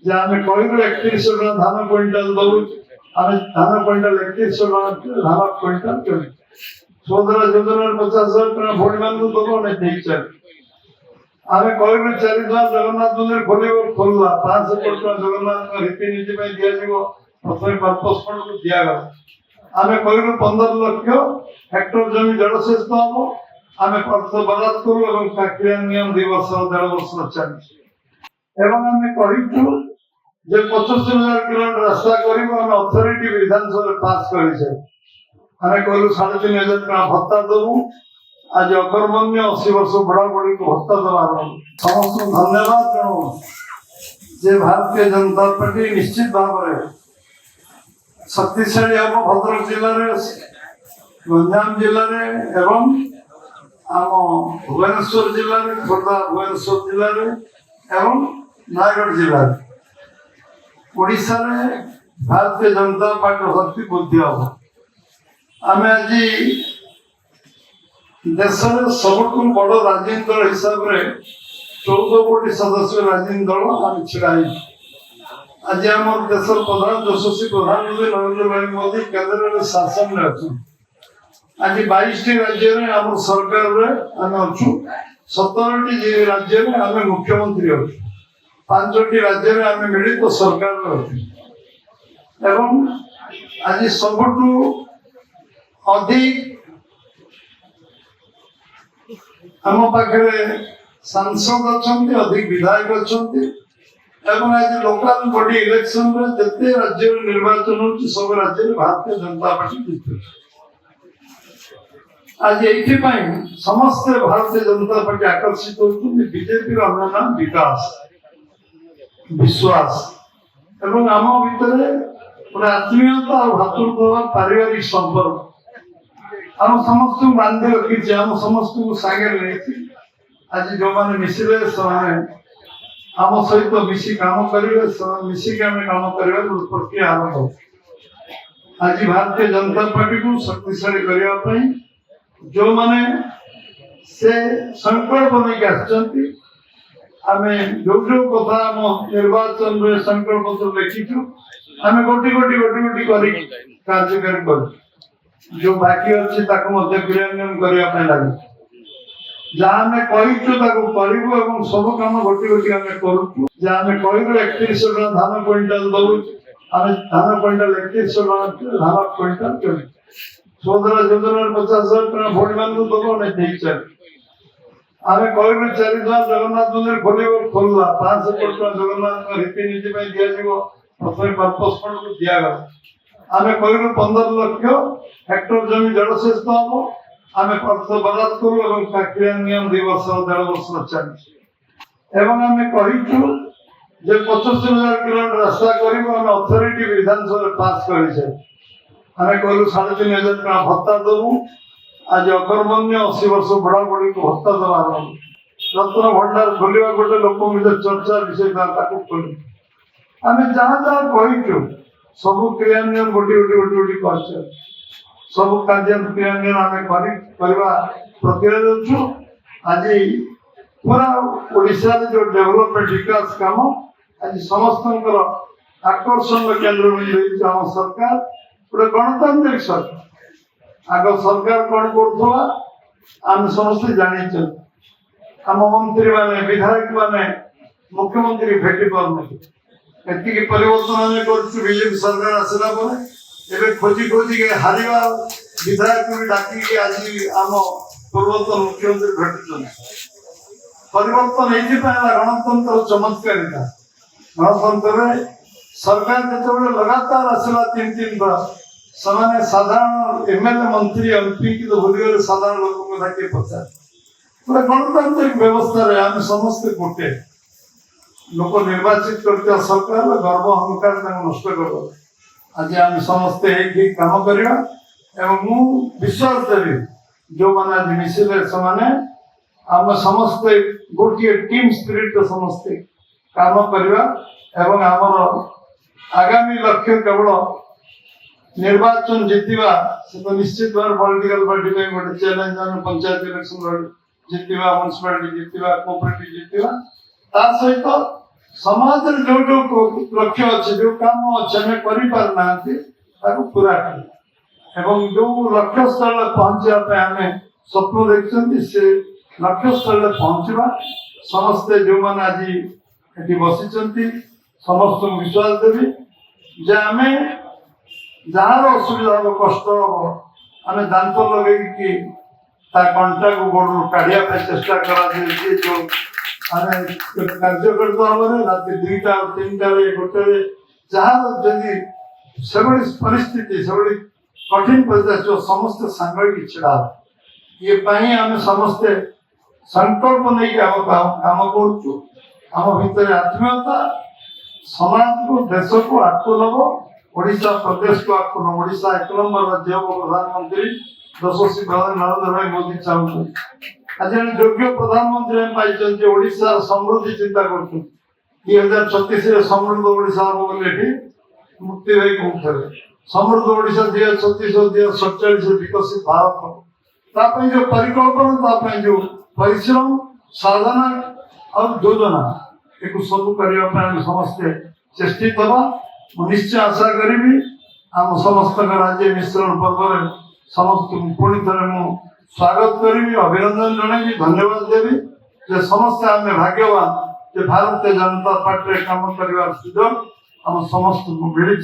যে আমি କହିଲୁ 3100 ଟଙ୍କା ଧାନ କ୍ୱିଣ୍ଟାଲ ଦବୁ ଆମେ ଧାନ କ୍ୱିଣ୍ଟାଲ 3100 ଟଙ୍କା ଧାନ କ୍ୱିଣ୍ଟାଲ କିଣୁ ସୁଭଦ୍ରା ଯୋଜନାରେ 50,000 ଟଙ୍କା ଭୋଟ ମାନଙ୍କୁ ଦବୁ ଆମେ ଦେଇଛୁ ଆମେ କହିଲୁ 4 ଦ୍ୱାର ଜଗନ୍ନାଥ ମନ୍ଦିର ଖୋଲିବ ଖୋଲିଲା 500 କୋଟି ଟଙ୍କା ଜଗନ୍ନାଥଙ୍କ ରୀତିନୀତି ପାଇଁ ଦିଆଯିବ ପ୍ରଥମେ ପର୍ପସ୍ ଫଣ୍ଡକୁ ଦିଆଗଲା ଆମେ କହିଲୁ 15 ଲକ୍ଷ ହେକ୍ଟର ଜମି ଜଳସେଚିତ ହବ ଆମେ ଅର୍ଥ ବରାଦ କରୁ ଏବଂ କ୍ରିୟାନ୍ୱୟନ 2 ବର୍ଷ 1.5 ବର୍ଷ ଚାଲିଛି ଏବଂ ଆମେ କହିଛୁ ଯେ 75,000 କିଲୋମିଟର ରାସ୍ତା କରିବୁ ଆମେ ଅଥରିଟି ବିଧାନସଭାରେ ପାସ୍ କରିଛେ ଆମେ କହିଲୁ 3,500 ଟଙ୍କା ଭତ୍ତା ଦେବୁ आज अकर्मण्य 80 वर्ष बड़ा बड़ी को भत्ता देवा समस्त धन्यवाद जनाऊ जे भारतीय जनता पार्टी निश्चित भाव में शक्तिशाली हम भद्रक जिले में गंजाम जिले में एवं आम भुवनेश्वर जिले में खोर्धा भुवनेश्वर जिले में एवं नयगढ़ जिले में ओडिशा में भारतीय जनता पार्टी शक्ति बुद्धि हम आम आज देश में सबुठ बड़ राजनीतिक दल हिसाब से 14 कोटी सदस्य राजनीतिक दल आम छिड़ा आज आम देश प्रधान यशस्वी प्रधानमंत्री नरेंद्र भाई मोदी केंद्र में शासन में अच्छे आज 22 राज्य में आम सरकार आम अच्छु 17 राज्य में आम मुख्यमंत्री अच्छु 5 राज्य में आम मिलित सरकार अच्छे आज सबुठ अधिक आम पाखे सांसद अच्छा अधिक विधायक अच्छा आज लोकल बॉडी इलेक्शन में जिते राज्य निर्वाचन हो सब राज्य में भारतीय जनता पार्टी जीतु आज ये समस्त भारतीय जनता पार्टी आकर्षित होती बीजेपी नाम विकास विश्वास एवं आम भितर गोटे आत्मीयता और भातृत्व पारिवारिक संपर्क आम समस्त बांधि रखी आम समस्त को सागे आज जो मैंने मिसिले आम सहित मिसी काम करेंगे मिसिक आम काम करने प्रक्रिया आरंभ आज भारतीय जनता पार्टी को शक्तिशाली करने जो मैंने से संकल्प नहीं आम जो जो कथा आम निर्वाचन में संकल्प पत्र लिखीचु आम गोटी गोटी गोटी गोटी कर कार्यकारी कर जो बाकी अच्छी क्रियान्वयन करने लगे जहाँ सब कम गोटी गोटी आम करूँ 3100 टଙ୍କା धान क्विंटाल दबू आम धान क्विंटाल 3100 टଙ୍କା धान क्विंटाल किणु सुभद्रा योजना 50,000 टଙ୍କା भोट ମାନଙ୍କୁ दबू ଆମେ ଦେଇଛୁ आम कहलु 4 द्वार जगन्नाथ मंदिर खोलिब खोलला 500 कोटी टଙ୍କା जगन्नाथଙ୍କ रीतिनीति ପାଇଁ ଦିଆଯିବ ପ୍ରଥମେ ପର୍ପସ୍ ଫଣ୍ଡକୁ ଦିଆଗଲା ଆମେ କହିଲୁ 15 ଲକ୍ଷ हेक्टर जमी जलसेचित हम आम अर्थ बराद करू और क्रियान्वयन 2 वर्ष 1.5 वर्ष चलछि आम कहू जे 75,000 किलोमीटर रास्ता करूँ आम अथरिटी विधानसभा पास करें आम कहलु 3,500 टଙ୍କା भत्ता देवु आज अकर्मण्य 80 वर्ष बड़ा बड़ी को भत्ता देवा रत्न भंडार खोलिया गोटे लोक चर्चा विषय आम जहाँ जहाँ कहू सब क्रियान्वयन गोटी गोटी गोटी गोटी कर सब कार्य क्रियान्वयन आम प्रक्रिया आज पूरा ओडिशा जो डेवलपमेंट विकास काम आज समस्त आकर्षण केंद्र में आम सरकार गोटे गणतांत्रिक सरकार आग सरकार कौन करुवा आम समस्त जानी आम मंत्री माने विधायक माने मुख्यमंत्री भेटी पारे परिवर्तन आम बीजेपी सरकार आसला खोजी खोजी के हारिवा विधायक भी डाक आज आम पूर्वतन मुख्यमंत्री भेटुन परिवर्तन गणतंत्र चमत्कारिता गणतंत्र सरकार जो लगातार आसला 3 बार से साधारण एमएलए मंत्री एमपी की तो भूलिगले साधारण लोक डाके पचार गोटे गणतांत्रिक व्यवस्था आम समस्त गोटे लोक निर्वाचित करते सरकार गर्व अहंकार नष्ट कर आज आम समस्ते काम करवा विश्वास देवी जो मैंने आज मिसिले आम समस्ते गोटे टीम स्पिरिट समस्ते काम करवा आमर आगामी लक्ष्य केवल निर्वाचन जीतवा से तो निश्चित भाव पॉलिटिकल पार्टी में गोटे चैलेंज पंचायत इलेक्शन जीतवा म्युनिसिपालिटी जीतवा कोऑपरेटिव जीतवा ता सहित समाज जो जो लक्ष्य अच्छे जो काम अच्छे आम कर पूरा कर जो लक्ष्य स्थल पहुंचा आम स्वप्न देखते से लक्ष्य स्थल पहुंचवा समस्ते जो मैंने आज ये बसी समस्त विश्वास देवी जे आम जार असुविधा हम कष्ट हम आम दांत लगे कंटा को गोड़ काढ़ा चेष्टा करा जो कार्यकर्ता भाव रात 2टा 3टा गोटे जहाँ जदि से परिस्थिति से कठिन परिस्थिति समस्ते सांग छिड़ा ये आम समस्ते संकल्प नहीं काम कम भर आत्मीयता समाज को देश को आगू नब ओडिशा प्रदेश को आगू नब ओडिशा 1 नंबर राज्य प्रधानमंत्री यशस्वी प्रधान नरेंद्र भाई मोदी चाहते आज जन योग्य प्रधानमंत्री पाई ओडिशा समृद्धि चिंता कर 2036 समृद्ध ओडिशा हम बोले मुक्ति भाई कहते समृद्ध ओडिशा 2036 2047 विकसित भारत जो परिकल्पना जो परिश्रम साधना और योजना एक सब करने समस्ते चेष्टित हवा निश्चय आशा करी आम समस्त राज्य मिश्रण पर्व समस्त पुणी थे मुझे स्वागत करी अभिनंदन जन धन्यवाद देवी जे समस्त आम भाग्यवान जे भारतीय जनता पार्टी काम कर सुजोग आम समस्त को मिली